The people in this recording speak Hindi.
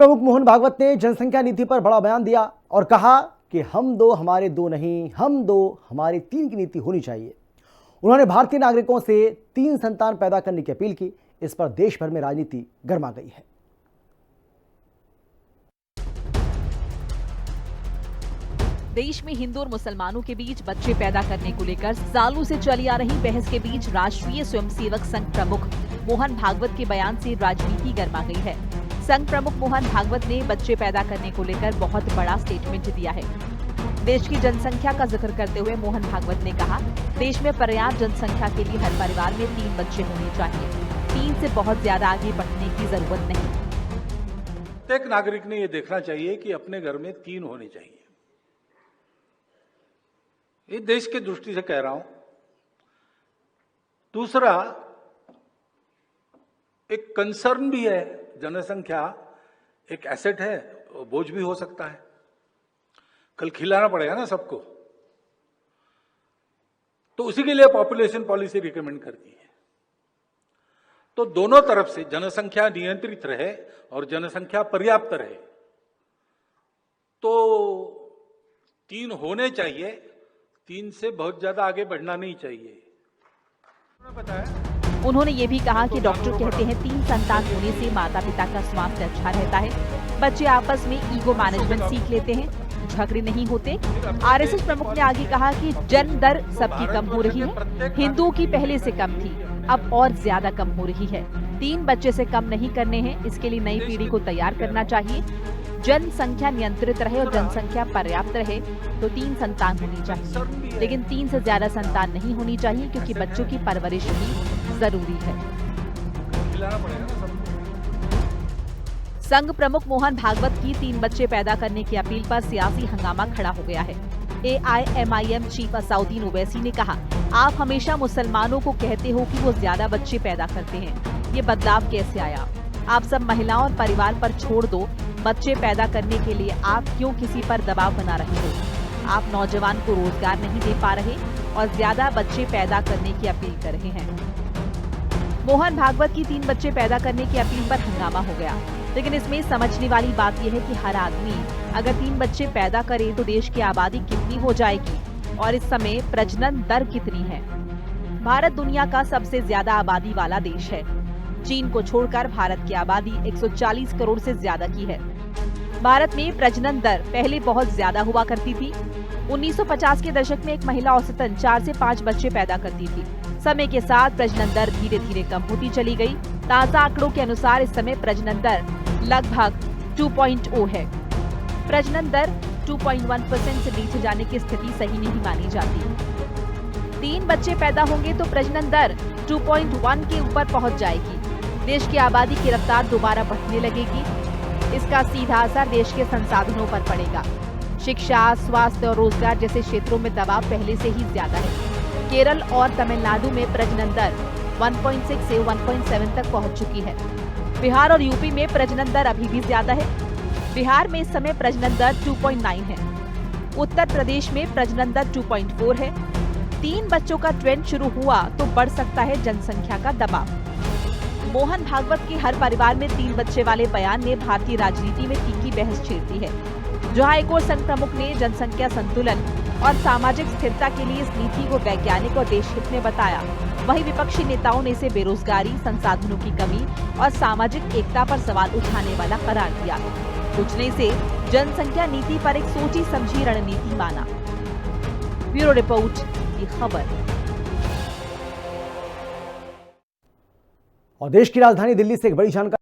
प्रमुख मोहन भागवत ने जनसंख्या नीति पर बड़ा बयान दिया और कहा कि हम दो हमारे दो नहीं, हम दो हमारे तीन की नीति होनी चाहिए। उन्होंने भारतीय नागरिकों से 3 संतान पैदा करने की अपील की। इस पर देश भर में राजनीति गर्मा गई है। देश में हिंदू और मुसलमानों के बीच बच्चे पैदा करने को लेकर सालों से चली आ रही बहस के बीच राष्ट्रीय स्वयंसेवक संघ प्रमुख मोहन भागवत के बयान से राजनीति गर्मा गई है। संघ प्रमुख मोहन भागवत ने बच्चे पैदा करने को लेकर बहुत बड़ा स्टेटमेंट दिया है। देश की जनसंख्या का जिक्र करते हुए मोहन भागवत ने कहा, देश में पर्याप्त जनसंख्या के लिए हर परिवार में 3 बच्चे होने चाहिए। 3 से बहुत ज्यादा आगे बढ़ने की जरूरत नहीं। प्रत्येक नागरिक ने यह देखना चाहिए कि अपने घर में 3 होने चाहिए। ये देश के दृष्टि से कह रहा हूं। दूसरा, एक कंसर्न भी है। जनसंख्या एक एसेट है, बोझ भी हो सकता है। कल खिलाना पड़ेगा ना सबको, तो उसी के लिए पॉपुलेशन पॉलिसी रिकमेंड करती है। तो दोनों तरफ से जनसंख्या नियंत्रित रहे और जनसंख्या पर्याप्त रहे, तो 3 होने चाहिए। 3 से बहुत ज्यादा आगे बढ़ना नहीं चाहिए। उन्होंने ये भी कहा कि डॉक्टर कहते हैं 3 संतान होने से माता पिता का स्वास्थ्य अच्छा रहता है। बच्चे आपस में ईगो मैनेजमेंट सीख लेते हैं, झगड़े नहीं होते। आरएसएस प्रमुख ने आगे कहा कि जन्म दर सबकी कम हो रही है। हिंदुओं की पहले से कम थी, अब और ज्यादा कम हो रही है। 3 बच्चे से कम नहीं करने हैं। इसके लिए नई पीढ़ी को तैयार करना चाहिए। जनसंख्या नियंत्रित रहे और जनसंख्या पर्याप्त रहे तो 3 संतान होनी चाहिए, लेकिन 3 से ज्यादा संतान नहीं होनी चाहिए, क्योंकि बच्चों की परवरिश भी जरूरी है। संघ प्रमुख मोहन भागवत की 3 बच्चे पैदा करने की अपील पर सियासी हंगामा खड़ा हो गया है। AIMIM चीफ असाउद्दीन ओवैसी ने कहा, आप हमेशा मुसलमानों को कहते हो कि वो ज्यादा बच्चे पैदा करते हैं। ये बदलाव कैसे आया? आप सब महिलाओं और परिवार पर छोड़ दो। बच्चे पैदा करने के लिए आप क्यों किसी पर दबाव बना रहे हो? आप नौजवान को रोजगार नहीं दे पा रहे और ज्यादा बच्चे पैदा करने की अपील कर रहे हैं। मोहन भागवत की 3 बच्चे पैदा करने की अपील पर हंगामा हो गया, लेकिन इसमें समझने वाली बात यह है कि हर आदमी अगर 3 बच्चे पैदा करे तो देश की आबादी कितनी हो जाएगी और इस समय प्रजनन दर कितनी है। भारत दुनिया का सबसे ज्यादा आबादी वाला देश है। चीन को छोड़कर भारत की आबादी 140 करोड़ से ज्यादा की है। भारत में प्रजनन दर पहले बहुत ज्यादा हुआ करती थी। 1950 के दशक में एक महिला औसतन 4 से 5 बच्चे पैदा करती थी। समय के साथ प्रजनन दर धीरे धीरे कम होती चली गई। ताजा आंकड़ों के अनुसार इस समय प्रजनन दर लगभग 2.0 है। प्रजनन दर 2.1% से नीचे जाने की स्थिति सही नहीं मानी जाती। 3 बच्चे पैदा होंगे तो प्रजनन दर 2.1 के ऊपर पहुंच जाएगी। देश की आबादी की रफ्तार दोबारा बढ़ने लगेगी। इसका सीधा असर देश के संसाधनों पर पड़ेगा। शिक्षा, स्वास्थ्य और रोजगार जैसे क्षेत्रों में दबाव पहले से ही ज्यादा है। केरल और तमिलनाडु में प्रजनन दर 1.6 से 1.7 तक पहुंच चुकी है। बिहार और यूपी में प्रजनन दर अभी भी ज्यादा है। बिहार में इस समय प्रजनन दर 2.9 है। उत्तर प्रदेश में प्रजनन दर 2.4 है। 3 बच्चों का ट्रेंड शुरू हुआ तो बढ़ सकता है जनसंख्या का दबाव। मोहन भागवत के हर परिवार में 3 बच्चे वाले बयान ने भारतीय राजनीति में तीखी बहस छेड़ दी है। जहां एक और संघ प्रमुख ने जनसंख्या संतुलन और सामाजिक स्थिरता के लिए इस नीति को वैज्ञानिक और देशहित में बताया, वहीं विपक्षी नेताओं ने इसे बेरोजगारी, संसाधनों की कमी और सामाजिक एकता पर सवाल उठाने वाला करार दिया। कुछ ने इसे जनसंख्या नीति पर एक सोची समझी रणनीति माना। ब्यूरो रिपोर्ट, ये खबर। और देश की राजधानी दिल्ली से एक बड़ी जानकारी